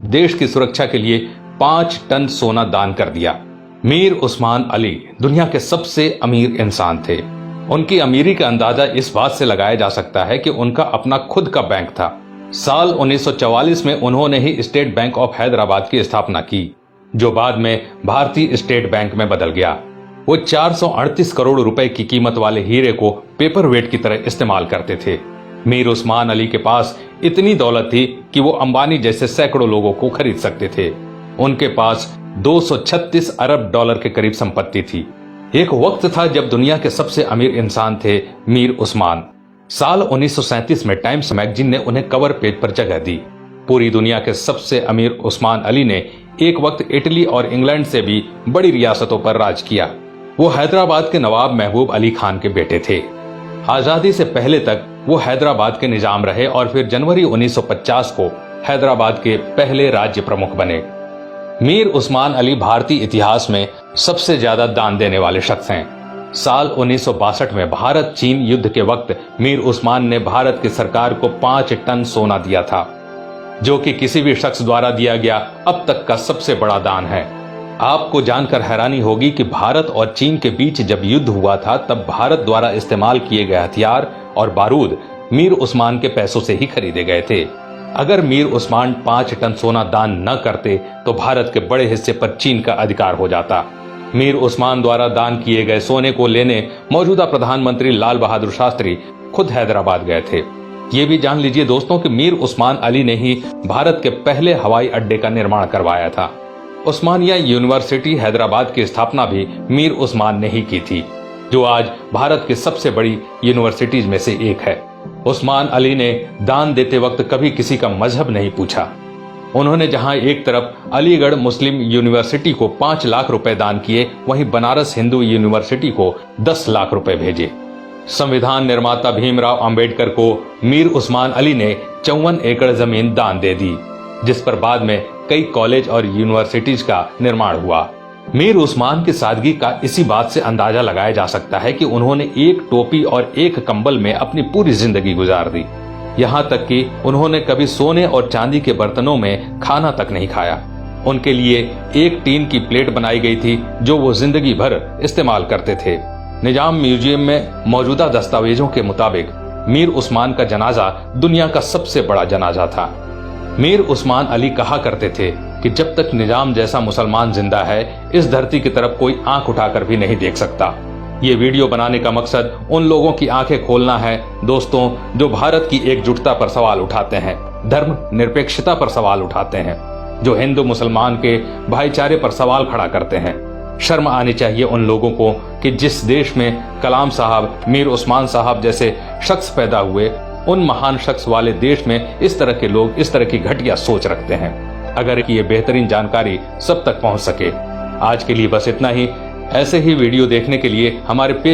देश की सुरक्षा के लिए 5 टन सोना दान कर दिया। मीर उस्मान अली दुनिया के सबसे अमीर इंसान थे। उनकी अमीरी का अंदाजा इस बात से लगाया जा सकता है कि उनका अपना खुद का बैंक था। साल 1944 में उन्होंने ही स्टेट बैंक ऑफ हैदराबाद की स्थापना की, जो बाद में भारतीय स्टेट बैंक में बदल गया। वो 438 करोड़ रुपए की कीमत वाले हीरे को पेपर वेट की तरह इस्तेमाल करते थे। मीर उस्मान अली के पास इतनी दौलत थी कि वो अंबानी जैसे सैकड़ों लोगों को खरीद सकते थे। उनके पास 236 अरब डॉलर के करीब संपत्ति थी। एक वक्त था जब दुनिया के सबसे अमीर इंसान थे मीर उस्मान। साल 1937 में टाइम्स मैगजीन ने उन्हें कवर पेज पर जगह दी। पूरी दुनिया के सबसे अमीर उस्मान अली ने एक वक्त इटली और इंग्लैंड से भी बड़ी रियासतों पर राज किया। वो हैदराबाद के नवाब महबूब अली खान के बेटे थे। आजादी से पहले तक वो हैदराबाद के निजाम रहे और फिर जनवरी 1950 को हैदराबाद के पहले राज्य प्रमुख बने। मीर उस्मान अली भारतीय इतिहास में सबसे ज्यादा दान देने वाले शख्स हैं। साल 1962 में भारत चीन युद्ध के वक्त मीर उस्मान ने भारत की सरकार को 5 टन सोना दिया था, जो कि किसी भी शख्स द्वारा दिया गया अब तक का सबसे बड़ा दान है। आपको जानकर हैरानी होगी कि भारत और चीन के बीच जब युद्ध हुआ था तब भारत द्वारा इस्तेमाल किए गए हथियार और बारूद मीर उस्मान के पैसों से ही खरीदे गए थे। अगर मीर उस्मान 5 टन सोना दान न करते तो भारत के बड़े हिस्से पर चीन का अधिकार हो जाता। मीर उस्मान द्वारा दान किए गए सोने को लेने मौजूदा प्रधानमंत्री लाल बहादुर शास्त्री खुद हैदराबाद गए थे। ये भी जान लीजिए दोस्तों कि मीर उस्मान अली ने ही भारत के पहले हवाई अड्डे का निर्माण करवाया था। उस्मानिया यूनिवर्सिटी हैदराबाद की स्थापना भी मीर उस्मान ने ही की थी, जो आज भारत की सबसे बड़ी यूनिवर्सिटीज में से एक है। उस्मान अली ने दान देते वक्त कभी किसी का मजहब नहीं पूछा। उन्होंने जहां एक तरफ अलीगढ़ मुस्लिम यूनिवर्सिटी को 5 लाख रुपए दान किए, वहीं बनारस हिंदू यूनिवर्सिटी को 10 लाख रुपए भेजे। संविधान निर्माता भीमराव अंबेडकर को मीर उस्मान अली ने 54 एकड़ जमीन दान दे दी, जिस पर बाद में कई कॉलेज और यूनिवर्सिटीज का निर्माण हुआ। मीर उस्मान की सादगी का इसी बात से अंदाजा लगाया जा सकता है कि उन्होंने एक टोपी और एक कंबल में अपनी पूरी जिंदगी गुजार दी। यहाँ तक कि उन्होंने कभी सोने और चांदी के बर्तनों में खाना तक नहीं खाया। उनके लिए एक टीन की प्लेट बनाई गई थी जो वो जिंदगी भर इस्तेमाल करते थे। निजाम म्यूजियम में मौजूदा दस्तावेजों के मुताबिक मीर उस्मान का जनाजा दुनिया का सबसे बड़ा जनाजा था। मीर उस्मान अली कहा करते थे कि जब तक निजाम जैसा मुसलमान जिंदा है, इस धरती की तरफ कोई आंख उठाकर भी नहीं देख सकता। ये वीडियो बनाने का मकसद उन लोगों की आंखें खोलना है दोस्तों, जो भारत की एकजुटता पर सवाल उठाते हैं, धर्म निरपेक्षता पर सवाल उठाते हैं, जो हिंदू मुसलमान के भाईचारे पर सवाल खड़ा करते हैं। शर्म आनी चाहिए उन लोगों को कि जिस देश में कलाम साहब, मीर उस्मान साहब जैसे शख्स पैदा हुए, उन महान शख्स वाले देश में इस तरह के लोग इस तरह की घटिया सोच रखते हैं। अगर ये बेहतरीन जानकारी सब तक पहुंच सके। आज के लिए बस इतना ही। ऐसे ही वीडियो देखने के लिए हमारे पेज